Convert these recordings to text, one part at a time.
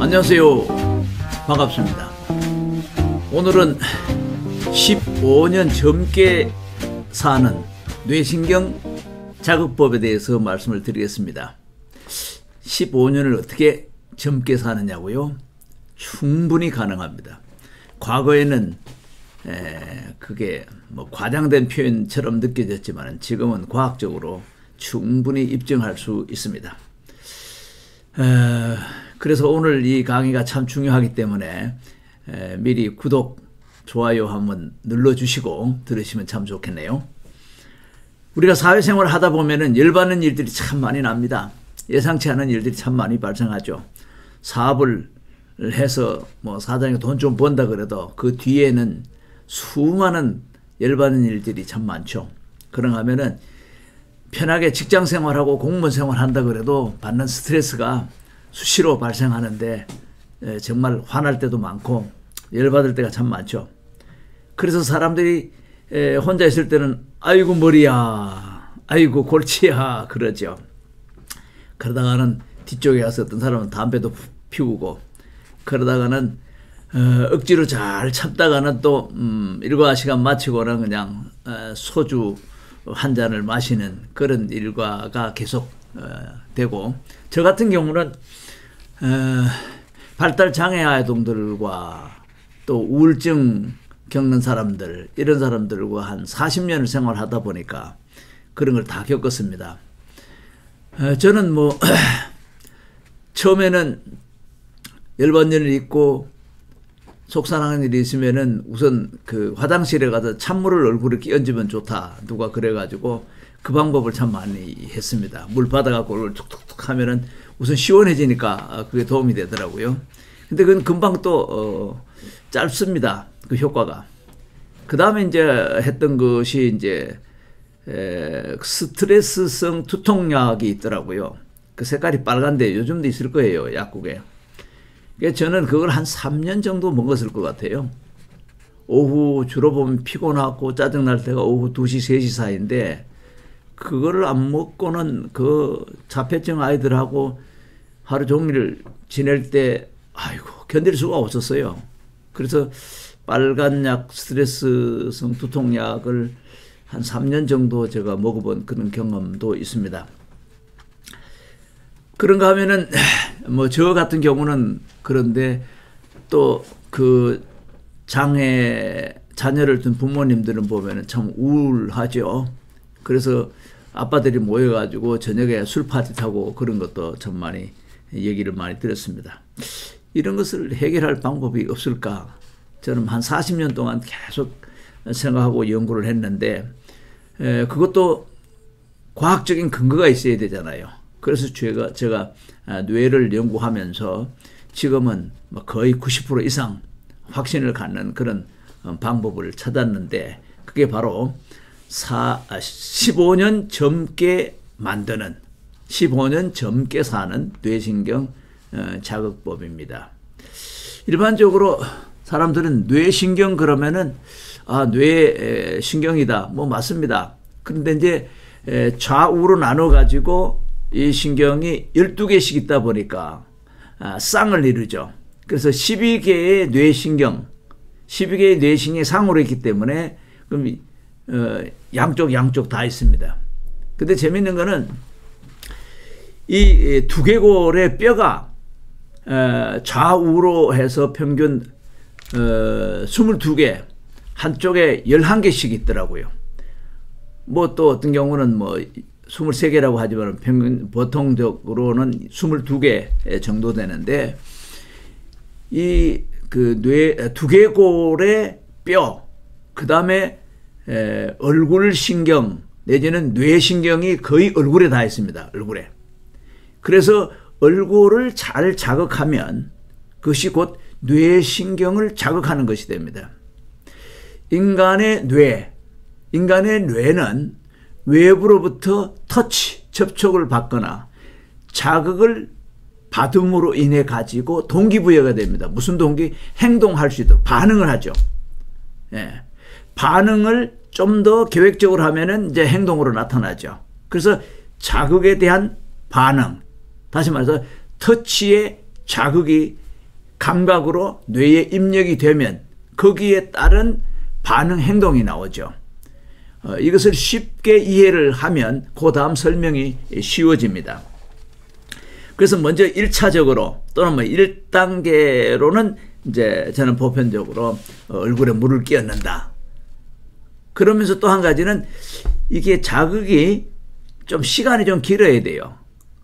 안녕하세요. 반갑습니다. 오늘은 15년 젊게 사는 뇌신경 자극법에 대해서 말씀을 드리겠습니다. 15년을 어떻게 젊게 사느냐고요? 충분히 가능합니다. 과거에는 그게 뭐 과장된 표현처럼 느껴졌지만 지금은 과학적으로 충분히 입증할 수 있습니다. 그래서 오늘 이 강의가 참 중요하기 때문에 미리 구독, 좋아요 한번 눌러주시고 들으시면 참 좋겠네요. 우리가 사회생활을 하다 보면은 열받는 일들이 참 많이 납니다. 예상치 않은 일들이 참 많이 발생하죠. 사업을 해서 뭐 사장이 돈 좀 번다 그래도 그 뒤에는 수많은 열받는 일들이 참 많죠. 그런가 하면은 편하게 직장 생활하고 공무원 생활한다 그래도 받는 스트레스가 수시로 발생하는데 정말 화날 때도 많고 열받을 때가 참 많죠. 그래서 사람들이 혼자 있을 때는 아이고 머리야, 아이고 골치야 그러죠. 그러다가는 뒤쪽에 가서 어떤 사람은 담배도 피우고 그러다가는 억지로 잘 참다가는 또 일과 시간 마치고는 그냥 소주 한 잔을 마시는 그런 일과가 계속 되고, 저 같은 경우는 발달 장애 아동들과 또 우울증 겪는 사람들, 이런 사람들과 한 40년을 생활하다 보니까 그런 걸 다 겪었습니다. 저는 뭐 처음에는 열받는 일이 있고 속상한 일이 있으면은 우선 그 화장실에 가서 찬물을 얼굴에 끼얹으면 좋다 누가 그래가지고 그 방법을 참 많이 했습니다. 물 받아갖고 얼굴 툭툭툭 하면은 우선 시원해지니까 그게 도움이 되더라고요. 근데 그건 금방 또 짧습니다. 그 효과가. 그 다음에 이제 했던 것이 이제 스트레스성 두통약이 있더라고요. 그 색깔이 빨간데 요즘도 있을 거예요, 약국에. 저는 그걸 한 3년 정도 먹었을 것 같아요. 오후 주로 보면 피곤하고 짜증날 때가 오후 2시, 3시 사이인데 그거를 안 먹고는 그 자폐증 아이들하고 하루 종일 지낼 때 아이고 견딜 수가 없었어요. 그래서 빨간 약, 스트레스성 두통약을 한 3년 정도 제가 먹어본 그런 경험도 있습니다. 그런가 하면은 뭐 저 같은 경우는 그런데 또 그 자녀를 둔 부모님들은 보면은 참 우울하죠. 그래서 아빠들이 모여가지고 저녁에 술 파티 타고 그런 것도 참 많이 얘기를 많이 들었습니다. 이런 것을 해결할 방법이 없을까? 저는 한 40년 동안 계속 생각하고 연구를 했는데 그것도 과학적인 근거가 있어야 되잖아요. 그래서 제가 뇌를 연구하면서 지금은 거의 90% 이상 확신을 갖는 그런 방법을 찾았는데 그게 바로 15년 젊게 만드는 15년 젊게 사는 뇌신경 자극법입니다. 일반적으로 사람들은 뇌신경 그러면은 뇌신경이다. 뭐 맞습니다. 그런데 이제 좌우로 나눠 가지고 이 신경이 12개씩 있다 보니까 쌍을 이루죠. 그래서 12개의 뇌신경, 12개의 뇌신경이 상으로 있기 때문에 그럼 양쪽 다 있습니다. 근데 재밌는 거는 이 두개골의 뼈가 좌우로 해서 평균 22개, 한쪽에 11개씩 있더라고요. 뭐 또 어떤 경우는 뭐 23개라고 하지만 평균 보통적으로는 22개 정도 되는데 이 그 두개골의 뼈, 그 다음에 얼굴 신경 내지는 뇌신경이 거의 얼굴에 다 있습니다. 얼굴에. 그래서 얼굴을 잘 자극하면 그것이 곧 뇌신경을 자극하는 것이 됩니다. 인간의 뇌는 외부로부터 터치, 접촉을 받거나 자극을 받음으로 인해 가지고 동기부여가 됩니다. 무슨 동기? 행동할 수 있도록 반응을 하죠. 예. 반응을 좀 더 계획적으로 하면은 이제 행동으로 나타나죠. 그래서 자극에 대한 반응, 다시 말해서 터치의 자극이 감각으로 뇌에 입력이 되면 거기에 따른 반응 행동이 나오죠. 이것을 쉽게 이해를 하면 그 다음 설명이 쉬워집니다. 그래서 먼저 1차적으로 또는 뭐 1단계로는 이제 저는 보편적으로 얼굴에 물을 끼얹는다. 그러면서 또 한 가지는 이게 자극이 좀 시간이 좀 길어야 돼요.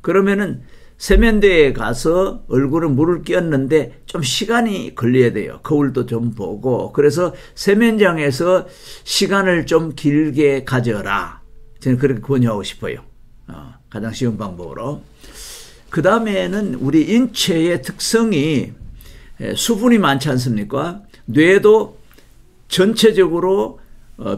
그러면은 세면대에 가서 얼굴에 물을 끼얹는데 좀 시간이 걸려야 돼요. 거울도 좀 보고. 그래서 세면장에서 시간을 좀 길게 가져라. 저는 그렇게 권유하고 싶어요. 가장 쉬운 방법으로. 그 다음에는 우리 인체의 특성이 수분이 많지 않습니까? 뇌도 전체적으로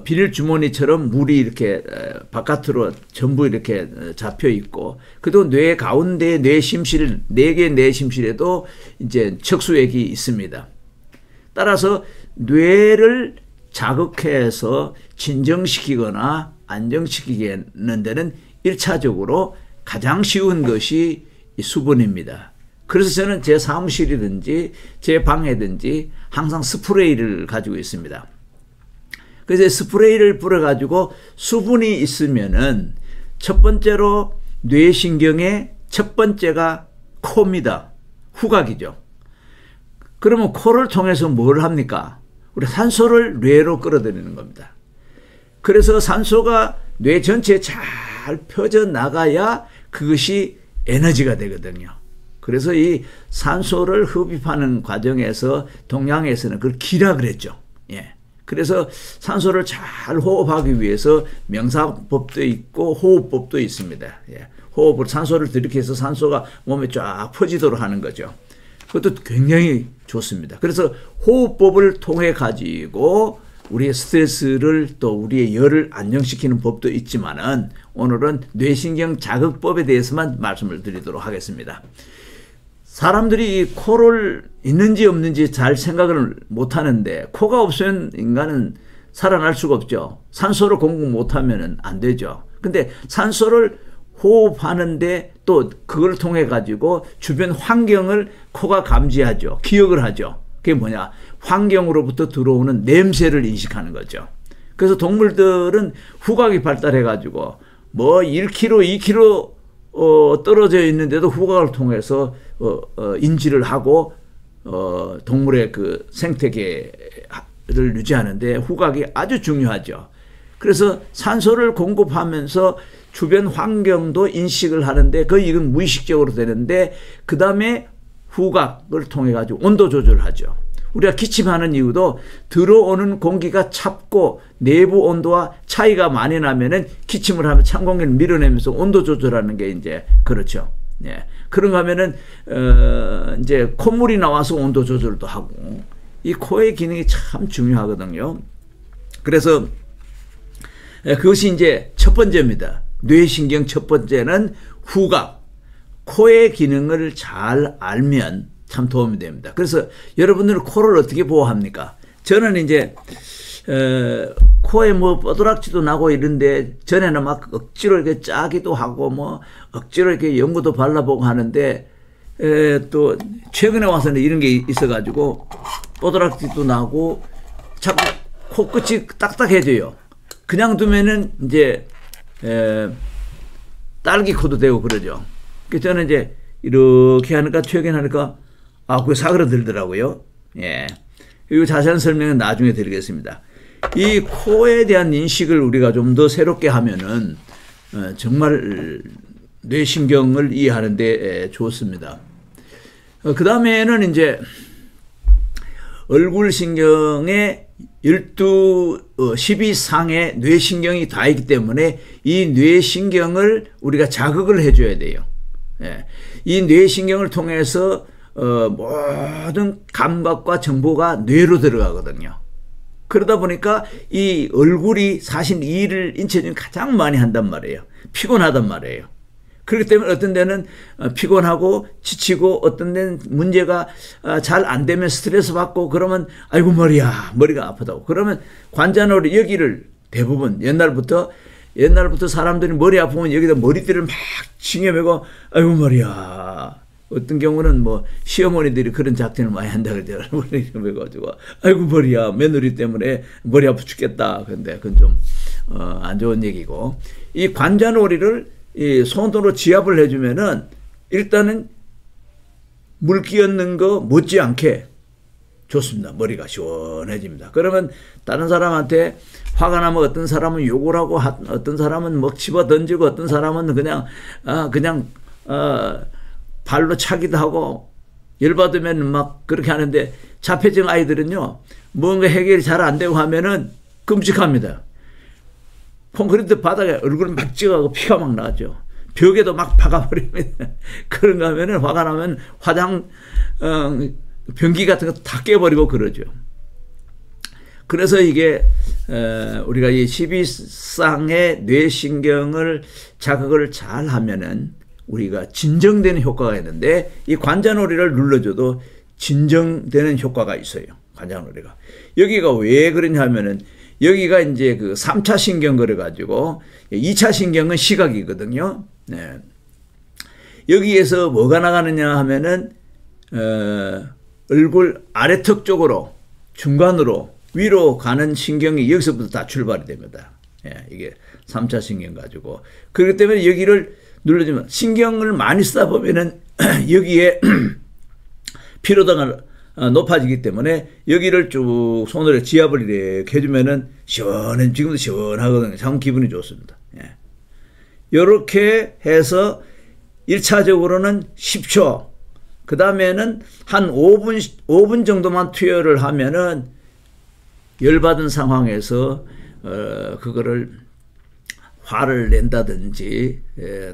비닐 주머니처럼 물이 이렇게 바깥으로 전부 이렇게 잡혀 있고, 그리고 뇌 가운데 뇌심실, 4개의 뇌심실에도 이제 척수액이 있습니다. 따라서 뇌를 자극해서 진정시키거나 안정시키는 데는 1차적으로 가장 쉬운 것이 수분입니다. 그래서 저는 제 사무실이든지 제 방에든지 항상 스프레이를 가지고 있습니다. 그래서 스프레이를 뿌려가지고 수분이 있으면은 첫 번째로 뇌신경의 첫 번째가 코입니다. 후각이죠. 그러면 코를 통해서 뭘 합니까? 우리 산소를 뇌로 끌어들이는 겁니다. 그래서 산소가 뇌 전체에 잘 펴져나가야 그것이 에너지가 되거든요. 그래서 이 산소를 흡입하는 과정에서 동양에서는 그걸 기라 그랬죠. 예. 그래서 산소를 잘 호흡하기 위해서 명사법도 있고 호흡법도 있습니다. 예. 호흡을 산소를 들이켜서 산소가 몸에 쫙 퍼지도록 하는 거죠. 그것도 굉장히 좋습니다. 그래서 호흡법을 통해 가지고 우리의 스트레스를 또 우리의 열을 안정시키는 법도 있지만은 오늘은 뇌신경 자극법에 대해서만 말씀을 드리도록 하겠습니다. 사람들이 이 코를 있는지 없는지 잘 생각을 못 하는데, 코가 없으면 인간은 살아날 수가 없죠. 산소를 공급 못하면 안 되죠. 근데 산소를 호흡하는데 또 그걸 통해 가지고 주변 환경을 코가 감지하죠. 기억을 하죠. 그게 뭐냐? 환경으로부터 들어오는 냄새를 인식하는 거죠. 그래서 동물들은 후각이 발달해 가지고 뭐 1km, 2km 떨어져 있는데도 후각을 통해서 인지를 하고 동물의 그 생태계를 유지하는데 후각이 아주 중요하죠. 그래서 산소를 공급하면서 주변 환경도 인식을 하는데 이건 무의식적으로 되는데, 그 다음에 후각을 통해 가지고 온도 조절을 하죠. 우리가 기침하는 이유도 들어오는 공기가 찹고 내부 온도와 차이가 많이 나면은 기침을 하면 찬 공기를 밀어내면서 온도 조절하는 게 이제 그렇죠. 예. 그런가 하면은 이제 콧물이 나와서 온도 조절도 하고, 이 코의 기능이 참 중요하거든요. 그래서 그것이 이제 첫 번째입니다. 뇌신경 첫 번째는 후각. 코의 기능을 잘 알면 참 도움이 됩니다. 그래서 여러분들은 코를 어떻게 보호합니까? 저는 이제 코에 뭐 뻐드락지도 나고 이런데 전에는 막 억지로 이렇게 짜기도 하고 뭐 억지로 이렇게 연고도 발라보고 하는데, 또 최근에 와서는 이런 게 있어가지고 뻐드락지도 나고 자꾸 코끝이 딱딱해져요. 그냥 두면은 이제 딸기 코도 되고 그러죠. 그래서 저는 이제 이렇게 하니까 최근에 하니까 그게 사그러들더라고요. 예. 이 자세한 설명은 나중에 드리겠습니다. 이 코에 대한 인식을 우리가 좀 더 새롭게 하면은 정말 뇌신경을 이해하는 데 좋습니다. 그 다음에는 이제 얼굴신경에 12상의 뇌신경이 다 있기 때문에 이 뇌신경을 우리가 자극을 해줘야 돼요. 예. 이 뇌신경을 통해서 모든 감각과 정보가 뇌로 들어가거든요. 그러다 보니까 이 얼굴이 사실 일을 인체 중에 가장 많이 한단 말이에요. 피곤하단 말이에요. 그렇기 때문에 어떤 데는 피곤하고 지치고, 어떤 데는 문제가 잘 안 되면 스트레스 받고 그러면 아이고 머리가 아프다고. 그러면 관자놀이 여기를 대부분 옛날부터 옛날부터 사람들이 머리 아프면 여기다 머리띠를 막 징여매고 아이고 머리야. 어떤 경우는 뭐 시어머니들이 그런 작전을 많이 한다 그러죠. 머리를 매가지고 아이고 머리야. 며느리 때문에 머리 아프 죽겠다. 근데 그건 좀 안 좋은 얘기고, 이 관자놀이를 이 손으로 지압을 해주면은 일단은 물 끼얹는 거 못지않게 좋습니다. 머리가 시원해집니다. 그러면 다른 사람한테 화가 나면 어떤 사람은 욕을 하고 어떤 사람은 막 집어 던지고 어떤 사람은 그냥 발로 차기도 하고 열받으면 막 그렇게 하는데, 자폐증 아이들은요 뭔가 해결이 잘 안 되고 하면은 끔찍합니다. 콘크리트 바닥에 얼굴을 막 찍어가고 피가 막 나죠. 벽에도 막 박아버립니다. 그런가 하면은 화가 나면 변기 같은 거 다 깨버리고 그러죠. 그래서 이게 우리가 이 12쌍의 뇌신경을 자극을 잘 하면은 우리가 진정되는 효과가 있는데, 이 관자놀이를 눌러줘도 진정되는 효과가 있어요. 관자놀이가. 여기가 왜 그러냐 하면은, 여기가 이제 그 3차 신경 그래가지고 2차 신경은 시각이거든요. 네. 여기에서 뭐가 나가느냐 하면은 얼굴 아래턱 쪽으로 중간으로 위로 가는 신경이 여기서부터 다 출발이 됩니다. 예, 이게 3차 신경 가지고. 그렇기 때문에 여기를 눌러주면, 신경을 많이 쓰다 보면은 여기에 피로도가 높아지기 때문에 여기를 쭉 손으로 지압을 이렇게 해주면은 시원해, 지금도 시원하거든요. 참 기분이 좋습니다. 예. 요렇게 해서 1차적으로는 10초, 그 다음에는 한 5분 정도만 투여를 하면은 열받은 상황에서 그거를 화를 낸다든지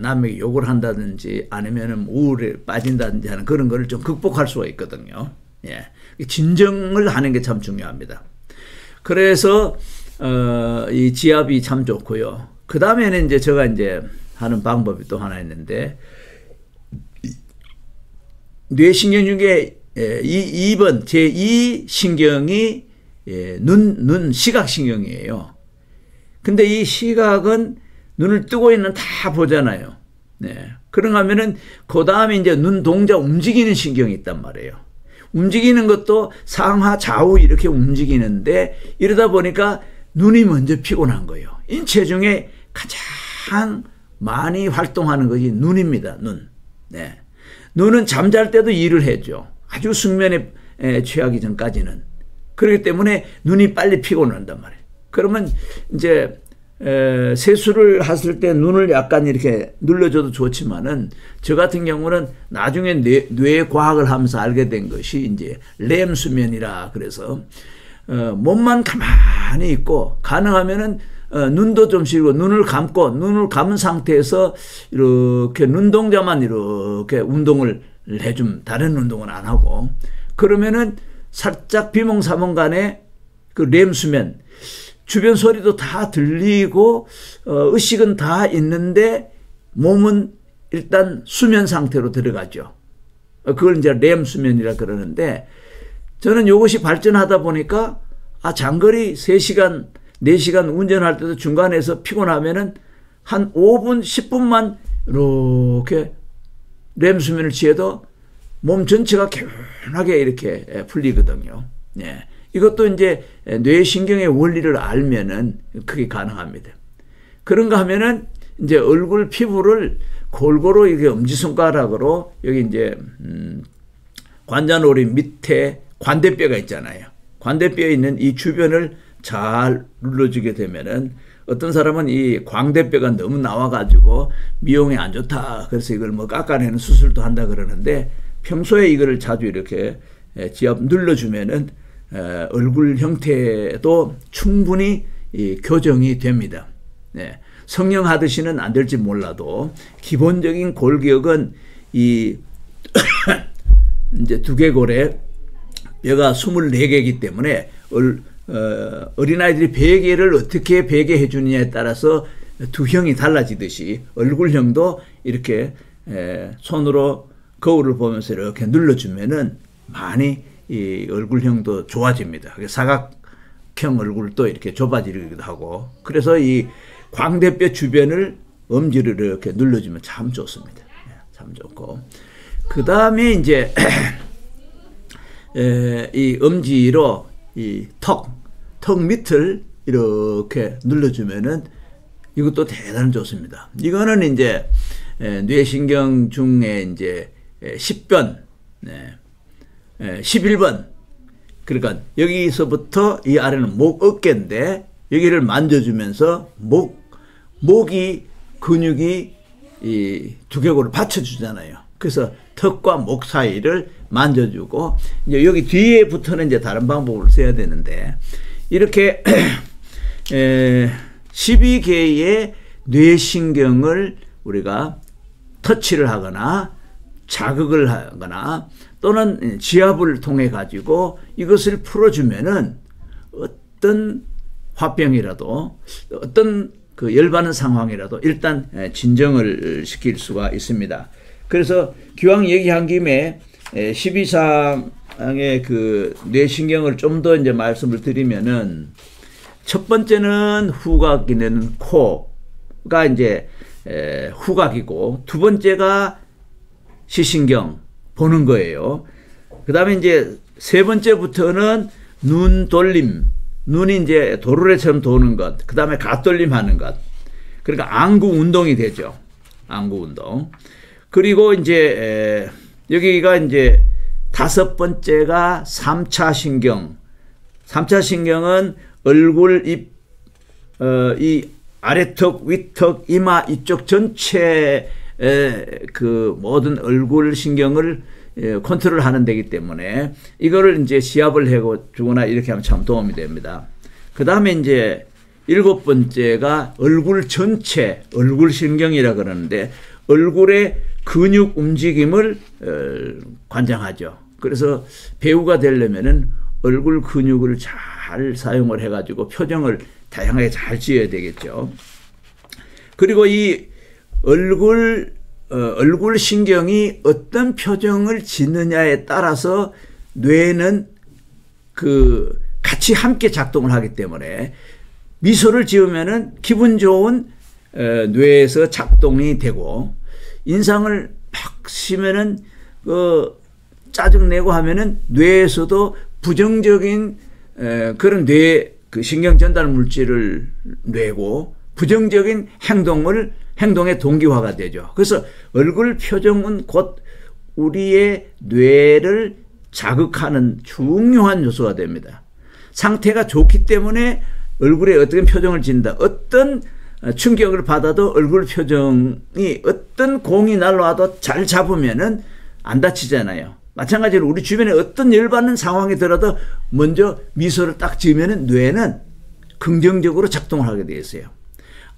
남에게 욕을 한다든지 아니면은 우울에 빠진다든지 하는 그런 거를 좀 극복할 수가 있거든요. 예. 진정을 하는 게 참 중요합니다. 그래서 이 지압이 참 좋고요. 그 다음에는 이제 제가 이제 하는 방법이 또 하나 있는데, 뇌신경 중에 2번 제2 신경이 눈 시각신경이에요. 근데 이 시각은 눈을 뜨고 있는 다 보잖아요. 네. 그런가 하면은 그 다음에 이제 눈 동자 움직이는 신경이 있단 말이에요. 움직이는 것도 상하 좌우 이렇게 움직이는데, 이러다 보니까 눈이 먼저 피곤한 거예요. 인체 중에 가장 많이 활동하는 것이 눈입니다. 눈. 네. 눈은 잠잘 때도 일을 해줘. 아주 숙면에 취하기 전까지는. 그렇기 때문에 눈이 빨리 피곤한단 말이에요. 그러면 이제 세수를 하실 때 눈을 약간 이렇게 눌러줘도 좋지만은, 저 같은 경우는 나중에 뇌 과학을 하면서 알게 된 것이 이제 렘 수면이라 그래서 몸만 가만히 있고 가능하면은 눈도 좀 쉬고 눈을 감은 상태에서 이렇게 눈동자만 이렇게 운동을 해줌. 다른 운동은 안 하고. 그러면은 살짝 비몽사몽간에 그 렘 수면, 주변 소리도 다 들리고 의식은 다 있는데 몸은 일단 수면 상태로 들어가죠. 그걸 이제 렘 수면이라 그러는데, 저는 이것이 발전하다 보니까 장거리 3시간 4시간 운전할 때도 중간에서 피곤하면은 한 5분 10분만 이렇게 렘 수면을 취해도 몸 전체가 개운하게 이렇게 풀리거든요. 예. 이것도 이제 뇌신경의 원리를 알면은 그게 가능합니다. 그런가 하면은 이제 얼굴 피부를 골고루 이게 엄지손가락으로 여기 이제 관자놀이 밑에 관대뼈가 있잖아요. 관대뼈에 있는 이 주변을 잘 눌러주게 되면은, 어떤 사람은 이 광대뼈가 너무 나와가지고 미용에 안 좋다. 그래서 이걸 뭐 깎아내는 수술도 한다 그러는데, 평소에 이거를 자주 이렇게 지압 눌러주면은 얼굴 형태도 충분히 교정이 됩니다. 네. 성형 하듯이는 안 될지 몰라도 기본적인 골격은 이 이제 두개골에 뼈가 24개이기 때문에 어린아이들이 베개를 어떻게 베개해 주느냐에 따라서 두형이 달라지듯이 얼굴형도 이렇게 손으로 거울을 보면서 이렇게 눌러주면은 많이 이 얼굴형도 좋아집니다. 사각형 얼굴도 이렇게 좁아지기도 하고. 그래서 이 광대뼈 주변을 엄지를 이렇게 눌러주면 참 좋습니다. 참 좋고. 그 다음에 이제 이 엄지로 이 턱 밑을 이렇게 눌러주면은 이것도 대단히 좋습니다. 이거는 이제 뇌신경 중에 이제 10번, 11번. 그러니까 여기서부터 이 아래는 목 어깨인데 여기를 만져주면서 목이 근육이 이 두개골을 받쳐주잖아요. 그래서 턱과 목 사이를 만져주고 이제 여기 뒤에부터는 이제 다른 방법을 써야 되는데 이렇게 12개의 뇌신경을 우리가 터치를 하거나 자극을 하거나 또는 지압을 통해 가지고 이것을 풀어주면은 어떤 화병이라도 어떤 그 열받는 상황이라도 일단 진정을 시킬 수가 있습니다. 그래서 기왕 얘기한 김에 12상의 그 뇌신경을 좀 더 이제 말씀을 드리면은 첫 번째는 후각이 되는 코가 이제 후각이고 두 번째가 시신경 보는 거예요. 그 다음에 이제 세 번째부터는 눈 돌림, 눈이 이제 도르래처럼 도는 것, 그 다음에 갓돌림 하는 것. 그러니까 안구 운동이 되죠. 안구 운동. 그리고 이제 여기가 이제 다섯 번째가 3차 신경. 3차 신경은 얼굴, 입, 이 아래턱, 위턱, 이마 이쪽 전체 그 모든 얼굴 신경을 컨트롤하는 데기 때문에 이거를 이제 시합을 해주거나 이렇게 하면 참 도움이 됩니다. 그 다음에 이제 일곱 번째가 얼굴 전체 얼굴 신경이라 그러는데 얼굴의 근육 움직임을 관장하죠. 그래서 배우가 되려면은 얼굴 근육을 잘 사용을 해가지고 표정을 다양하게 잘 지어야 되겠죠. 그리고 이 얼굴 신경이 어떤 표정을 짓느냐에 따라서 뇌는 그 같이 함께 작동을 하기 때문에 미소를 지으면은 기분 좋은 뇌에서 작동이 되고 인상을 막 쓰면은 짜증내고 하면은 뇌에서도 부정적인 그런 뇌 그 신경 전달 물질을 내고 부정적인 행동의 동기화가 되죠. 그래서 얼굴 표정은 곧 우리의 뇌를 자극하는 중요한 요소가 됩니다. 상태가 좋기 때문에 얼굴에 어떤 표정을 짓는다. 어떤 충격을 받아도 얼굴 표정이 어떤 공이 날라와도 잘 잡으면은 안 다치잖아요. 마찬가지로 우리 주변에 어떤 열받는 상황이 들어도 먼저 미소를 딱 지으면은 뇌는 긍정적으로 작동을 하게 되어 있어요.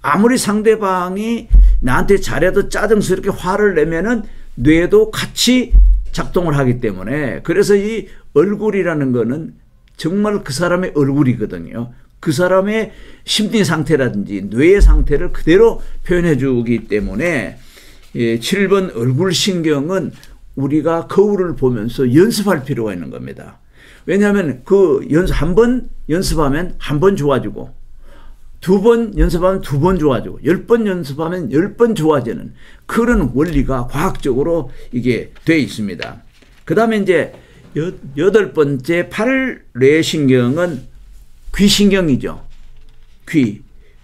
아무리 상대방이 나한테 잘해도 짜증스럽게 화를 내면은 뇌도 같이 작동을 하기 때문에 그래서 이 얼굴이라는 거는 정말 그 사람의 얼굴이거든요. 그 사람의 심리 상태라든지 뇌의 상태를 그대로 표현해 주기 때문에 7번 얼굴 신경은 우리가 거울을 보면서 연습할 필요가 있는 겁니다. 왜냐하면 한 번 연습하면 한 번 좋아지고 2번 연습하면 2번 좋아지고 10번 연습하면 10번 좋아지는 그런 원리가 과학적으로 이게 돼 있습니다. 그 다음에 이제 8번째 팔뇌신경은 귀신경이죠.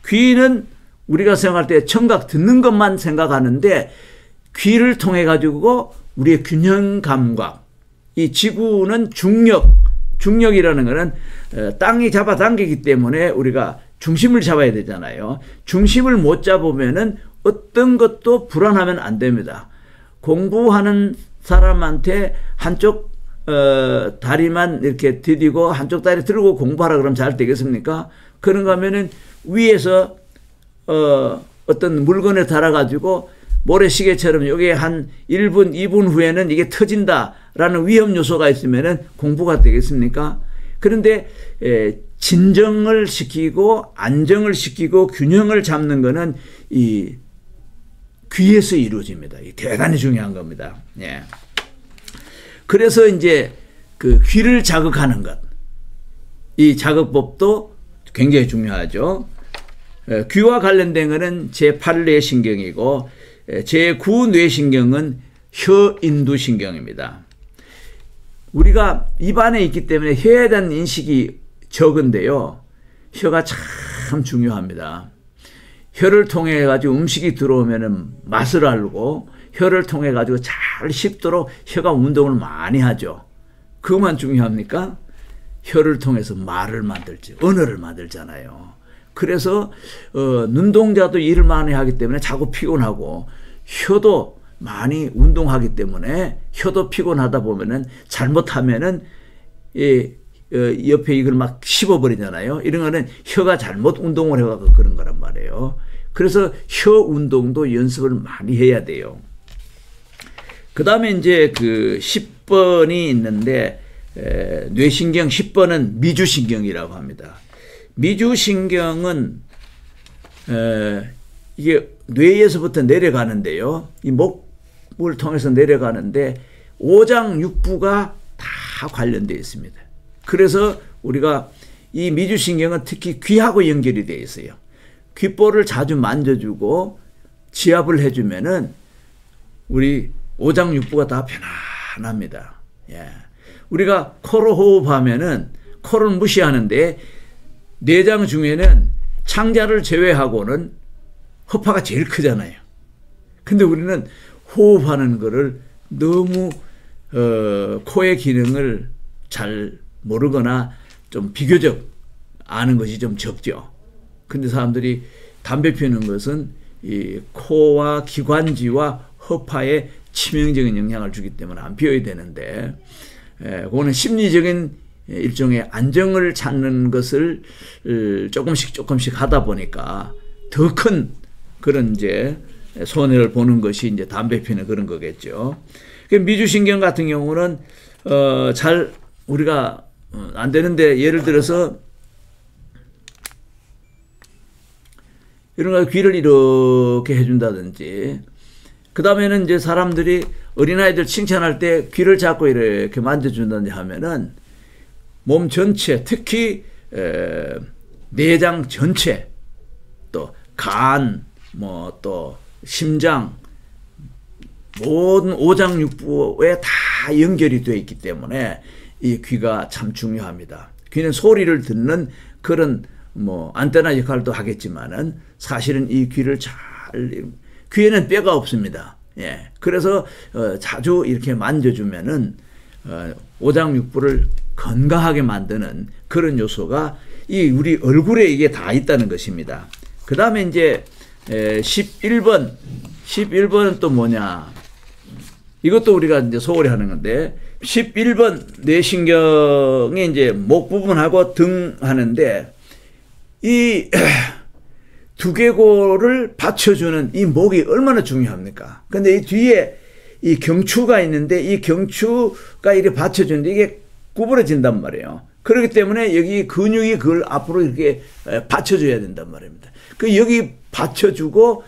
귀는 우리가 생각할 때 청각 듣는 것만 생각하는데 귀를 통해 가지고 우리의 균형 감각, 이 지구는 중력이라는 것은 땅이 잡아당기기 때문에 우리가 중심을 잡아야 되잖아요. 중심을 못 잡으면은 어떤 것도 불안하면 안 됩니다. 공부하는 사람한테 한쪽 다리만 이렇게 디디고 한쪽 다리 들고 공부하라 그러면 잘 되겠습니까? 그런가 하면은 위에서 어떤 물건에 달아가지고 모래시계처럼 여기에 한 1분, 2분 후에는 이게 터진다라는 위험 요소가 있으면은 공부가 되겠습니까? 그런데 진정을 시키고 안정을 시키고 균형을 잡는 거는 이 귀에서 이루어집니다. 대단히 중요한 겁니다. 예. 그래서 이제 그 귀를 자극하는 것, 이 자극법도 굉장히 중요하죠. 귀와 관련된 것은 제8뇌신경이고 제9뇌신경은 혀인두신경입니다. 우리가 입안에 있기 때문에 혀에 대한 인식이 적은데요. 혀가 참 중요합니다. 혀를 통해 가지고 음식이 들어오면 맛을 알고 혀를 통해 가지고 잘 씹도록 혀가 운동을 많이 하죠. 그것만 중요합니까? 혀를 통해서 말을 만들지, 언어를 만들잖아요. 그래서 눈동자도 일을 많이 하기 때문에 자꾸 피곤하고 혀도 많이 운동하기 때문에 혀도 피곤하다 보면은 잘못하면은 옆에 이걸 막 씹어버리잖아요. 이런 거는 혀가 잘못 운동을 해가지고 그런 거란 말이에요. 그래서 혀 운동도 연습을 많이 해야 돼요. 그 다음에 이제 그 10번이 있는데, 뇌신경 10번은 미주신경이라고 합니다. 미주신경은, 이게 뇌에서부터 내려가는데요. 이 목을 통해서 내려가는데, 오장육부가 다 관련되어 있습니다. 그래서 우리가 이 미주신경은 특히 귀하고 연결이 되어 있어요. 귓볼을 자주 만져주고 지압을 해주면은 우리 오장육부가 다 편안합니다. 예. 우리가 코로 호흡하면은 코를 무시하는데 내장 중에는 창자를 제외하고는 허파가 제일 크잖아요. 근데 우리는 호흡하는 거를 너무 코의 기능을 잘 모르거나 좀 비교적 아는 것이 좀 적죠. 근데 사람들이 담배 피우는 것은 이 코와 기관지와 허파에 치명적인 영향을 주기 때문에 안 피워야 되는데, 그거는 심리적인 일종의 안정을 찾는 것을 조금씩 하다 보니까 더 큰 그런 이제 손해를 보는 것이 이제 담배 피우는 그런 거겠죠. 미주신경 같은 경우는 잘 우리가 안 되는데, 예를 들어서 이런 거 귀를 이렇게 해준다든지, 그 다음에는 이제 사람들이 어린아이들 칭찬할 때 귀를 잡고 이렇게 만져준다든지 하면은 몸 전체, 특히 내장 전체, 또 간, 뭐 또 심장, 모든 오장육부에 다 연결이 되어 있기 때문에 이 귀가 참 중요합니다. 귀는 소리를 듣는 그런 뭐 안테나 역할도 하겠지만은 사실은 이 귀를 귀에는 뼈가 없습니다. 예. 그래서 자주 이렇게 만져주면은 오장육부를 건강하게 만드는 그런 요소가 이 우리 얼굴에 이게 다 있다는 것입니다. 그 다음에 이제 11번은 또 뭐냐? 이것도 우리가 이제 소홀히 하는 건데, 11번 뇌신경이 이제 목 부분하고 등 하는데, 이 두개골을 받쳐주는 이 목이 얼마나 중요합니까? 근데 이 뒤에 이 경추가 있는데, 이 경추가 이렇게 받쳐주는데 이게 구부러진단 말이에요. 그렇기 때문에 여기 근육이 그걸 앞으로 이렇게 받쳐줘야 된단 말입니다. 그 여기 받쳐주고,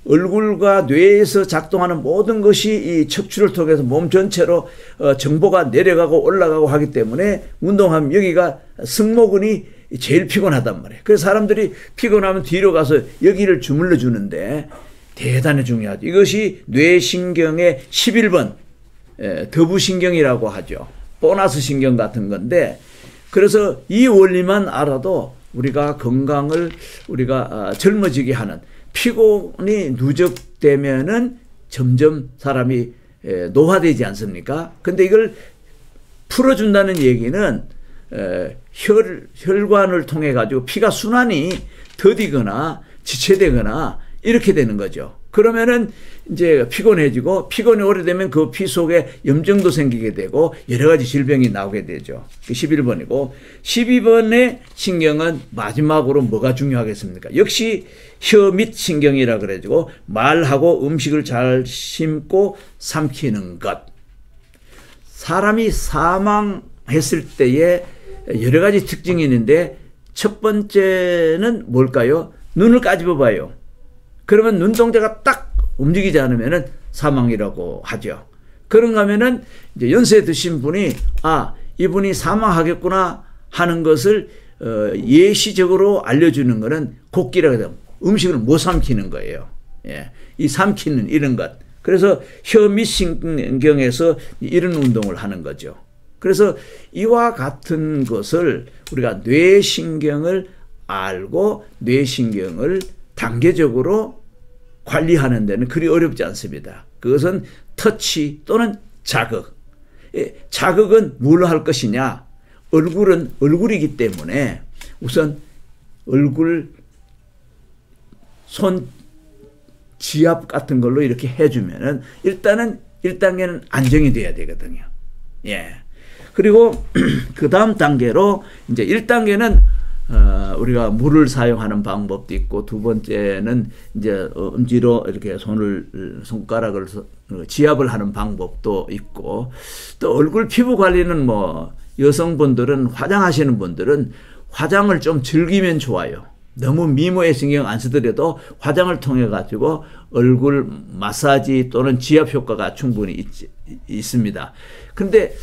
얼굴과 뇌에서 작동하는 모든 것이 이 척추를 통해서 몸 전체로 정보가 내려가고 올라가고 하기 때문에 운동하면 여기가 승모근이 제일 피곤하단 말이에요. 그래서 사람들이 피곤하면 뒤로 가서 여기를 주물러 주는데 대단히 중요하죠. 이것이 뇌신경의 11번 더부신경이라고 하죠. 보너스 신경 같은 건데, 그래서 이 원리만 알아도 우리가 건강을 우리가 젊어지게 하는, 피곤이 누적되면은 점점 사람이 노화되지 않습니까? 근데 이걸 풀어준다는 얘기는 혈관을 통해 가지고 피가 순환이 더디거나 지체되거나 이렇게 되는 거죠. 그러면은 이제 피곤해지고, 피곤이 오래되면 그 피 속에 염증도 생기게 되고 여러 가지 질병이 나오게 되죠. 11번이고 12번의 신경은 마지막으로 뭐가 중요하겠습니까? 역시 혀 밑 신경이라 그래가지고 말하고 음식을 잘 씹고 삼키는 것. 사람이 사망했을 때에 여러 가지 특징이 있는데, 첫 번째는 뭘까요? 눈을 까집어 봐요. 그러면 눈동자가 딱 움직이지 않으면 사망이라고 하죠. 그런가 하면은 이제 연세 드신 분이 이분이 사망하겠구나 하는 것을 예시적으로 알려주는 거는 곡기라고 해서 음식을 못 삼키는 거예요. 예. 이 삼키는 이런 것. 그래서 혀 밑신경에서 이런 운동을 하는 거죠. 그래서 이와 같은 것을 우리가 뇌신경을 알고 뇌신경을 단계적으로 관리하는 데는 그리 어렵지 않습니다. 그것은 터치 또는 자극. 자극은 뭘로 할 것이냐? 얼굴은 얼굴이기 때문에 우선 얼굴, 손 지압 같은 걸로 이렇게 해주면은 일단은 1단계는 안정이 돼야 되거든요. 예. 그리고 그 다음 단계로 이제 1단계는 우리가 물을 사용하는 방법도 있고, 두 번째는 이제 엄지로 이렇게 손가락을 지압을 하는 방법도 있고, 또 얼굴 피부 관리는 뭐 여성분들은 화장하시는 분들은 화장을 좀 즐기면 좋아요. 너무 미모에 신경 안 쓰더라도 화장을 통해 가지고 얼굴 마사지 또는 지압 효과가 충분히 있습니다. 근데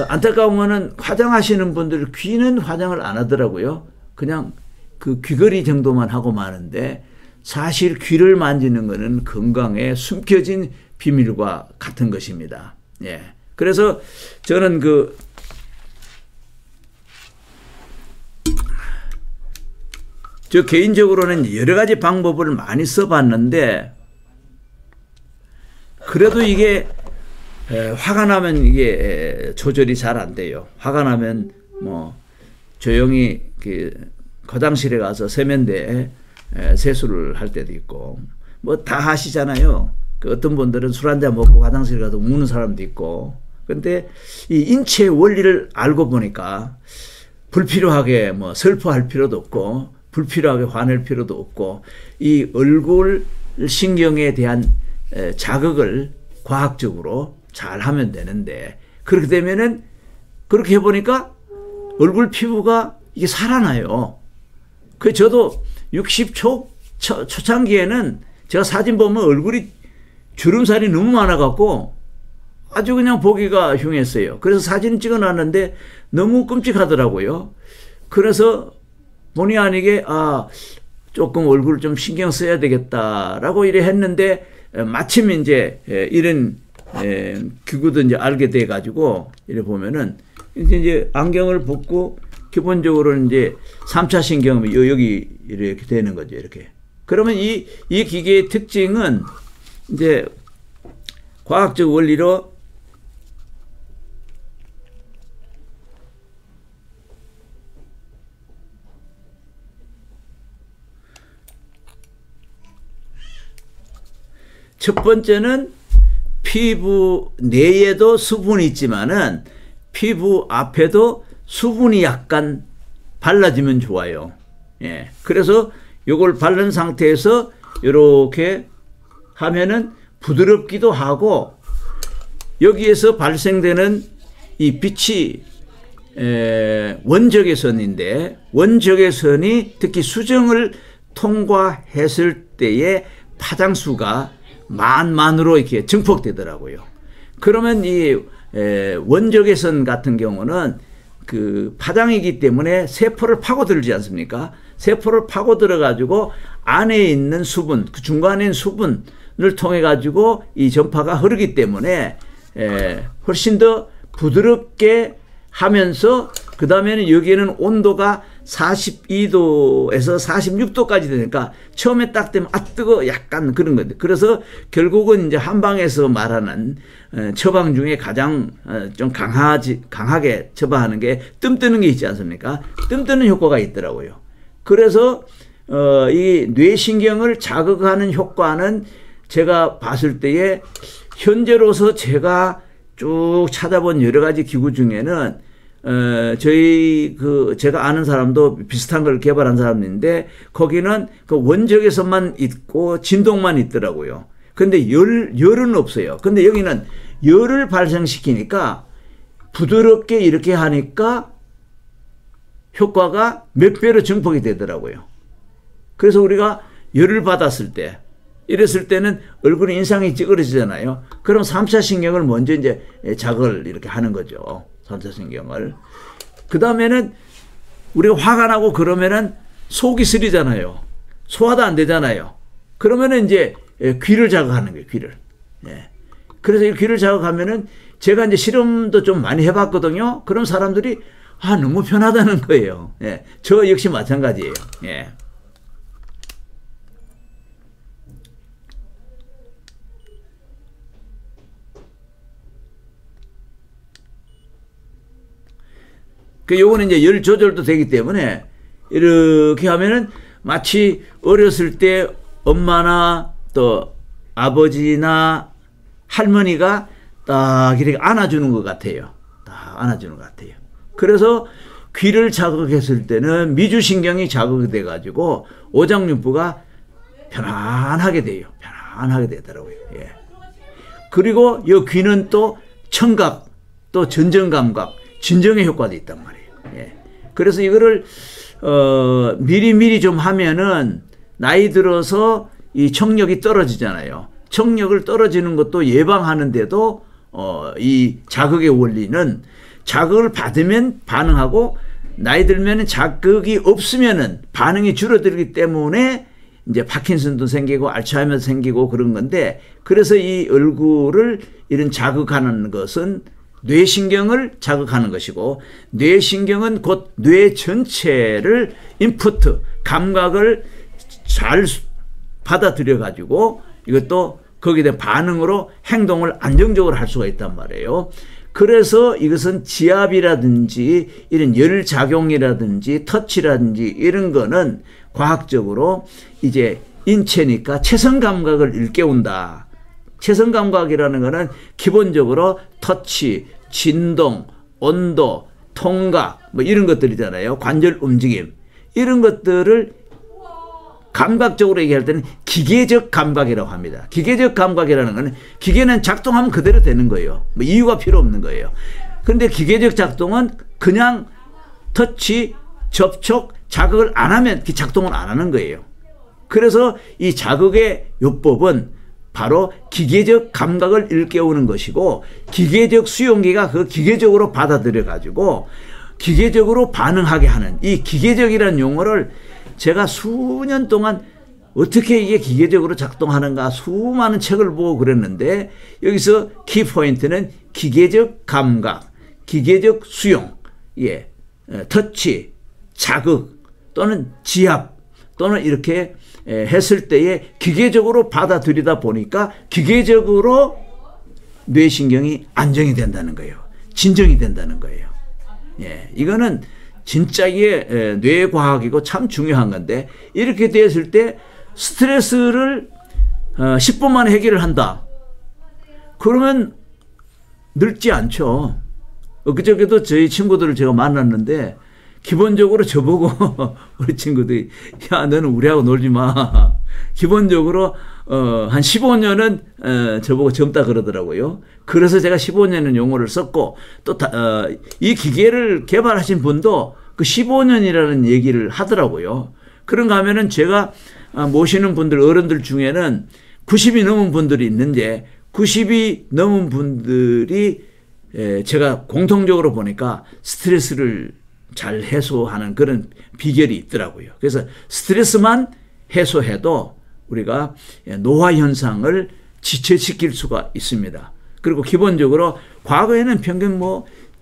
안타까운 거는 화장하시는 분들 귀는 화장을 안 하더라고요. 그냥 그 귀걸이 정도만 하고 마는데, 사실 귀를 만지는 거는 건강에 숨겨진 비밀과 같은 것입니다. 예. 그래서 저는 저 개인적으로는 여러 가지 방법을 많이 써봤는데, 그래도 이게 화가 나면 이게 조절이 잘 안 돼요. 화가 나면 뭐 조용히 거장실에 가서 세면대에 세수를 할 때도 있고, 뭐 다 하시잖아요. 어떤 분들은 술 한잔 먹고 화장실 가서 우는 사람도 있고. 근데 이 인체의 원리를 알고 보니까 불필요하게 뭐 슬퍼할 필요도 없고, 불필요하게 화낼 필요도 없고, 이 얼굴 신경에 대한 자극을 과학적으로 잘 하면 되는데, 그렇게 되면은, 그렇게 해보니까 얼굴 피부가 이게 살아나요. 저도 60 초창기에는 제가 사진 보면 얼굴이 주름살이 너무 많아갖고 아주 그냥 보기가 흉했어요. 그래서 사진 찍어놨는데 너무 끔찍하더라고요. 그래서 본의 아니게 조금 얼굴을 좀 신경 써야 되겠다라고 이래 했는데, 마침 이제 이런 기구도 이제 알게 돼 가지고 이래 보면은 이제 안경을 벗고 기본적으로는 이제 3차 신경이 여기 이렇게 되는 거죠. 이렇게. 그러면 이 기계의 특징은 이제 과학적 원리로 첫 번째는 피부 내에도 수분이 있지만은 피부 앞에도 수분이 약간 발라지면 좋아요. 예. 그래서 요걸 바른 상태에서 이렇게 하면은 부드럽기도 하고, 여기에서 발생되는 이 빛이 원적외선인데, 원적외선이 특히 수정을 통과했을 때의 파장수가 만으로 이렇게 증폭되더라고요. 그러면 이 원적외선 같은 경우는 그 파장이기 때문에 세포를 파고들지 않습니까? 세포를 파고들어 가지고 안에 있는 수분, 그 중간에 있는 수분을 통해 가지고 이 전파가 흐르기 때문에 훨씬 더 부드럽게 하면서, 그 다음에는 여기에는 온도가 42도에서 46도까지 되니까 처음에 딱 되면 뜨거 약간 그런 건데, 그래서 결국은 이제 한방에서 말하는 처방 중에 가장 좀 강하게 처방하는 게 뜸 뜨는 게 있지 않습니까? 뜸 뜨는 효과가 있더라고요. 그래서 이 뇌신경을 자극하는 효과는 제가 봤을 때에 현재로서 제가 쭉 찾아본 여러 가지 기구 중에는 제가 아는 사람도 비슷한 걸 개발한 사람인데, 거기는 그 원적외선만 있고 진동만 있더라고요. 근데 열은 없어요. 근데 여기는 열을 발생시키니까 부드럽게 이렇게 하니까 효과가 몇 배로 증폭이 되더라고요. 그래서 우리가 열을 받았을 때, 이랬을 때는 얼굴에 인상이 찌그러지잖아요. 그럼 3차 신경을 먼저 이제 자극을 이렇게 하는 거죠. 3차 신경을. 그 다음에는 우리가 화가 나고 그러면은 속이 쓰리잖아요. 소화도 안 되잖아요. 그러면은 이제 귀를 자극하는 거예요, 귀를. 예. 그래서 이 귀를 자극하면은 제가 이제 실험도 좀 많이 해봤거든요. 그럼 사람들이 너무 편하다는 거예요. 예. 저 역시 마찬가지예요. 예. 요거는 이제 열 조절도 되기 때문에 이렇게 하면은 마치 어렸을 때 엄마나 또 아버지나 할머니가 딱 이렇게 안아주는 것 같아요. 딱 안아주는 것 같아요. 그래서 귀를 자극했을 때는 미주신경이 자극이 돼가지고 오장육부가 편안하게 돼요. 편안하게 되더라고요. 예. 그리고 이 귀는 또 청각, 또 전정감각, 진정의 효과도 있단 말이에요. 예. 그래서 이거를 미리미리 좀 하면은 나이 들어서 이 청력이 떨어지잖아요. 청력을 떨어지는 것도 예방하는데도 이 자극의 원리는 자극을 받으면 반응하고 나이 들면은 자극이 없으면은 반응이 줄어들기 때문에 이제 파킨슨도 생기고 알츠하이머도 생기고 그런 건데, 그래서 이 얼굴을 이런 자극하는 것은 뇌신경을 자극하는 것이고, 뇌신경은 곧 뇌 전체를 인푸트, 감각을 잘 받아들여 가지고 이것도 거기에 대한 반응으로 행동을 안정적으로 할 수가 있단 말이에요. 그래서 이것은 지압이라든지 이런 열작용이라든지 터치라든지 이런 거는 과학적으로 이제 인체니까 체성감각을 일깨운다. 체성감각이라는 거는 기본적으로 터치, 진동, 온도, 통각 뭐 이런 것들이잖아요. 관절 움직임. 이런 것들을 감각적으로 얘기할 때는 기계적 감각이라고 합니다. 기계적 감각이라는 거는 기계는 작동하면 그대로 되는 거예요. 뭐 이유가 필요 없는 거예요. 그런데 기계적 작동은 그냥 터치, 접촉, 자극을 안 하면 작동을 안 하는 거예요. 그래서 이 자극의 요법은 바로 기계적 감각을 일깨우는 것이고, 기계적 수용기가 그 기계적으로 받아들여 가지고 기계적으로 반응하게 하는, 이 기계적이라는 용어를 제가 수년 동안 어떻게 이게 기계적으로 작동하는가 수많은 책을 보고 그랬는데, 여기서 키포인트는 기계적 감각, 기계적 수용, 예, 터치, 자극 또는 지압 또는 이렇게 했을 때에 기계적으로 받아들이다 보니까 기계적으로 뇌신경이 안정이 된다는 거예요. 진정이 된다는 거예요. 예, 이거는 진짜 이게 뇌과학이고 참 중요한 건데, 이렇게 됐을 때 스트레스를 10분 만에 해결을 한다. 그러면 늙지 않죠. 그저께도 저희 친구들을 제가 만났는데 기본적으로 저보고 우리 친구들이 야 너는 우리하고 놀지 마. 기본적으로 한 15년은 저보고 젊다 그러더라고요. 그래서 제가 15년은 용어를 썼고, 또 이 기계를 개발하신 분도 그 15년이라는 얘기를 하더라고요. 그런가 하면은 제가 모시는 분들, 어른들 중에는 90이 넘은 분들이 있는데, 90이 넘은 분들이 제가 공통적으로 보니까 스트레스를 잘 해소하는 그런 비결이 있더라고요. 그래서 스트레스만 해소해도 우리가 노화 현상을 지체시킬 수가 있습니다. 그리고 기본적으로 과거에는 평균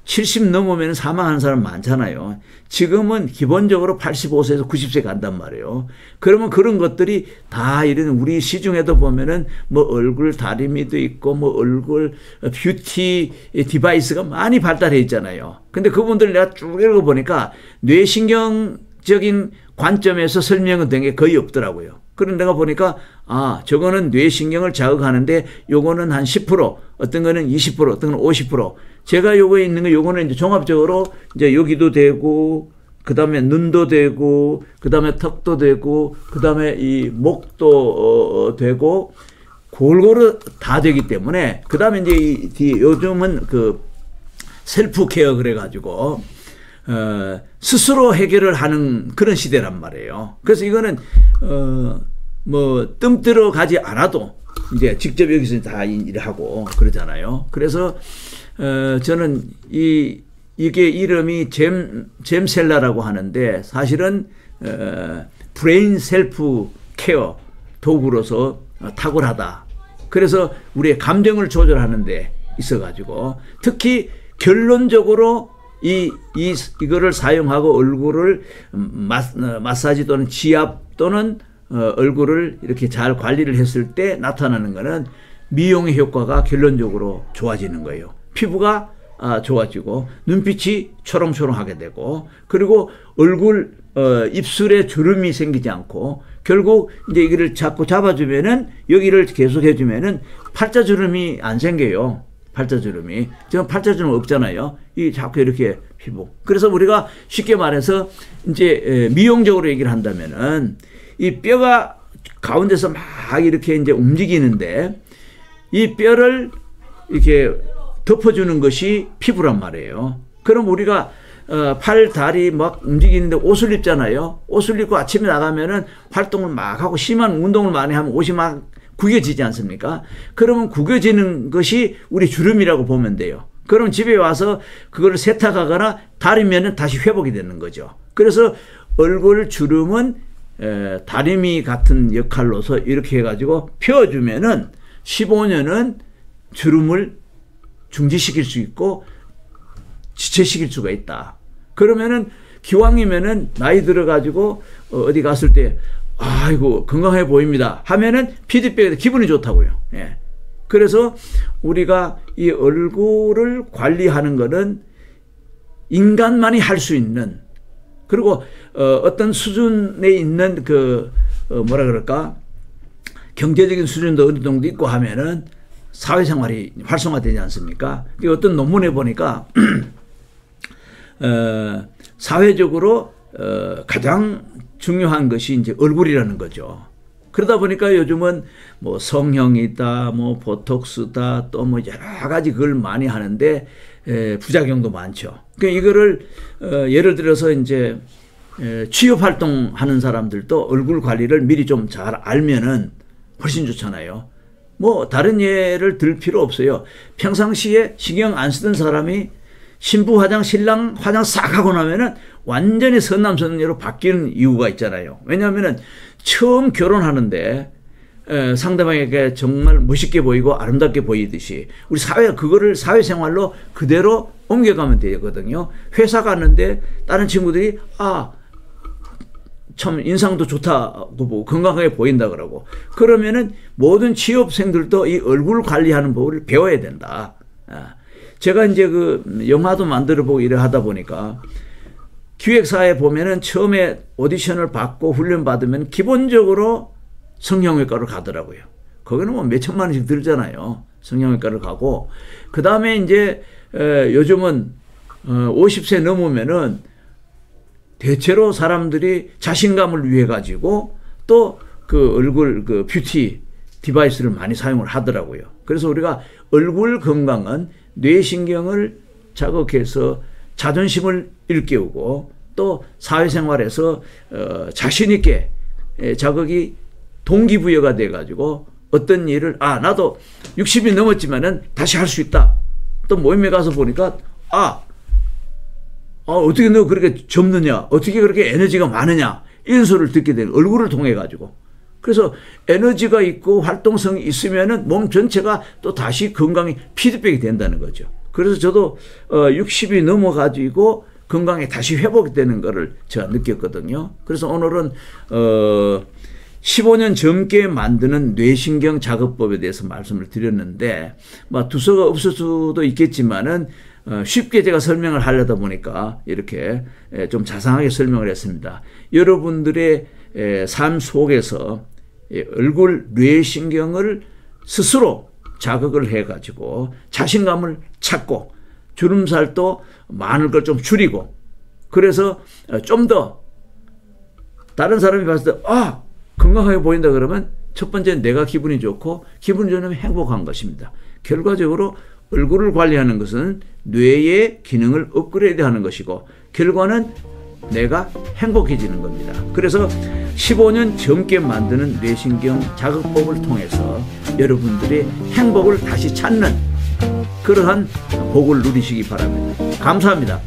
70 넘으면 사망하는 사람 많잖아요. 지금은 기본적으로 85세에서 90세 간단 말이에요. 그러면 그런 것들이 다 이런 우리 시중에도 보면은 얼굴 다리미도 있고 얼굴 뷰티 디바이스가 많이 발달해 있잖아요. 근데 그분들 내가 쭉 읽어보니까 뇌신경적인 관점에서 설명은 된 게 거의 없더라고요. 그런 내가 보니까 저거는 뇌신경을 자극하는데 요거는 한 10%, 어떤 거는 20%, 어떤 거는 50%. 제가 요거에 있는 거 요거는 이제 종합적으로 이제 여기도 되고, 그다음에 눈도 되고, 그다음에 턱도 되고, 그다음에 이 목도 되고, 골고루 다 되기 때문에, 그다음에 이제 요즘은 그 셀프 케어 그래 가지고 스스로 해결을 하는 그런 시대란 말이에요. 그래서 이거는 뜸 들어가지 않아도 이제 직접 여기서 다 일하고 그러잖아요. 그래서 저는 이 이게 이름이 잼셀라라고 하는데 사실은 브레인 셀프 케어 도구로서 탁월하다. 그래서 우리의 감정을 조절하는 데 있어가지고 특히 결론적으로 이거를 사용하고 얼굴을 마사지 또는 지압 또는 얼굴을 이렇게 잘 관리를 했을 때 나타나는 것은 미용의 효과가 결론적으로 좋아지는 거예요. 피부가 좋아지고 눈빛이 초롱초롱하게 되고 그리고 얼굴 입술에 주름이 생기지 않고 결국 이제 이거를 자꾸 잡아주면은 여기를 계속 해주면은 팔자주름이 안 생겨요. 팔자주름이. 지금 팔자주름 없잖아요. 이 자꾸 이렇게 피부. 그래서 우리가 쉽게 말해서 이제 미용적으로 얘기를 한다면은 이 뼈가 가운데서 막 이렇게 이제 움직이는데 이 뼈를 이렇게 덮어주는 것이 피부란 말이에요. 그럼 우리가 팔, 다리 막 움직이는데 옷을 입잖아요. 옷을 입고 아침에 나가면은 활동을 막 하고 심한 운동을 많이 하면 옷이 막 구겨지지 않습니까? 그러면 구겨지는 것이 우리 주름이라고 보면 돼요. 그럼 집에 와서 그걸 세탁하거나 다리면은 다시 회복이 되는 거죠. 그래서 얼굴 주름은 다리미 같은 역할로서 이렇게 해가지고 펴주면은 15년은 주름을 중지시킬 수 있고 지체시킬 수가 있다. 그러면은 기왕이면은 나이 들어가지고 어디 갔을 때 아이고 건강해 보입니다 하면은 피드백에 기분이 좋다고요. 예. 그래서 우리가 이 얼굴을 관리하는 거는 인간만이 할 수 있는 그리고 어떤 수준에 있는 그 뭐라 그럴까 경제적인 수준도 어느 정도 있고 하면은 사회생활이 활성화되지 않습니까? 어떤 논문에 보니까 사회적으로 가장 중요한 것이 이제 얼굴이라는 거죠. 그러다 보니까 요즘은 뭐 성형이다, 뭐 보톡스다, 또 뭐 여러 가지 그걸 많이 하는데 부작용도 많죠. 그러니까 이거를 예를 들어서 이제 취업 활동하는 사람들도 얼굴 관리를 미리 좀 잘 알면은 훨씬 좋잖아요. 뭐 다른 예를 들 필요 없어요. 평상시에 신경 안 쓰던 사람이 신부 화장, 신랑 화장 싹 하고 나면은 완전히 선남선녀로 바뀌는 이유가 있잖아요. 왜냐하면은 처음 결혼하는데 상대방에게 정말 멋있게 보이고 아름답게 보이듯이 우리 사회가 그거를 사회생활로 그대로 옮겨가면 되거든요. 회사 갔는데 다른 친구들이 참 인상도 좋다고 보고 건강하게 보인다 그러고 그러면은 모든 취업생들도 이 얼굴 관리하는 법을 배워야 된다. 제가 이제 그 영화도 만들어 보고 일을 하다 보니까 기획사에 보면은 처음에 오디션을 받고 훈련 받으면 기본적으로 성형외과로 가더라고요. 거기는 뭐 몇천만 원씩 들잖아요. 성형외과를 가고 그 다음에 이제 요즘은 50세 넘으면은 대체로 사람들이 자신감을 위해 가지고 또 그 얼굴 그 뷰티 디바이스를 많이 사용을 하더라고요. 그래서 우리가 얼굴 건강은 뇌신경을 자극해서 자존심을 일깨우고 또 사회생활에서 자신 있게 자극이 동기부여가 돼 가지고 어떤 일을 나도 60이 넘었지만은 다시 할 수 있다. 또 모임에 가서 보니까 어떻게 너 그렇게 젊느냐? 어떻게 그렇게 에너지가 많으냐? 이런 소리를 듣게 되는 얼굴을 통해 가지고. 그래서 에너지가 있고 활동성이 있으면은 몸 전체가 또 다시 건강이 피드백이 된다는 거죠. 그래서 저도 60이 넘어 가지고 건강이 다시 회복이 되는 거를 제가 느꼈거든요. 그래서 오늘은 15년 젊게 만드는 뇌신경 작업법에 대해서 말씀을 드렸는데 두서가 없을 수도 있겠지만은 쉽게 제가 설명을 하려다 보니까 이렇게 좀 자상하게 설명을 했습니다. 여러분들의 삶 속에서 얼굴 뇌신경을 스스로 자극을 해가지고 자신감을 찾고 주름살도 많을 걸 좀 줄이고 그래서 좀 더 다른 사람이 봤을 때 건강하게 보인다 그러면 첫 번째는 내가 기분이 좋고 기분이 좋으면 행복한 것입니다. 결과적으로 얼굴을 관리하는 것은 뇌의 기능을 업그레이드하는 것이고 결과는 내가 행복해지는 겁니다. 그래서 15년 젊게 만드는 뇌신경 자극법을 통해서 여러분들의 행복을 다시 찾는 그러한 복을 누리시기 바랍니다. 감사합니다.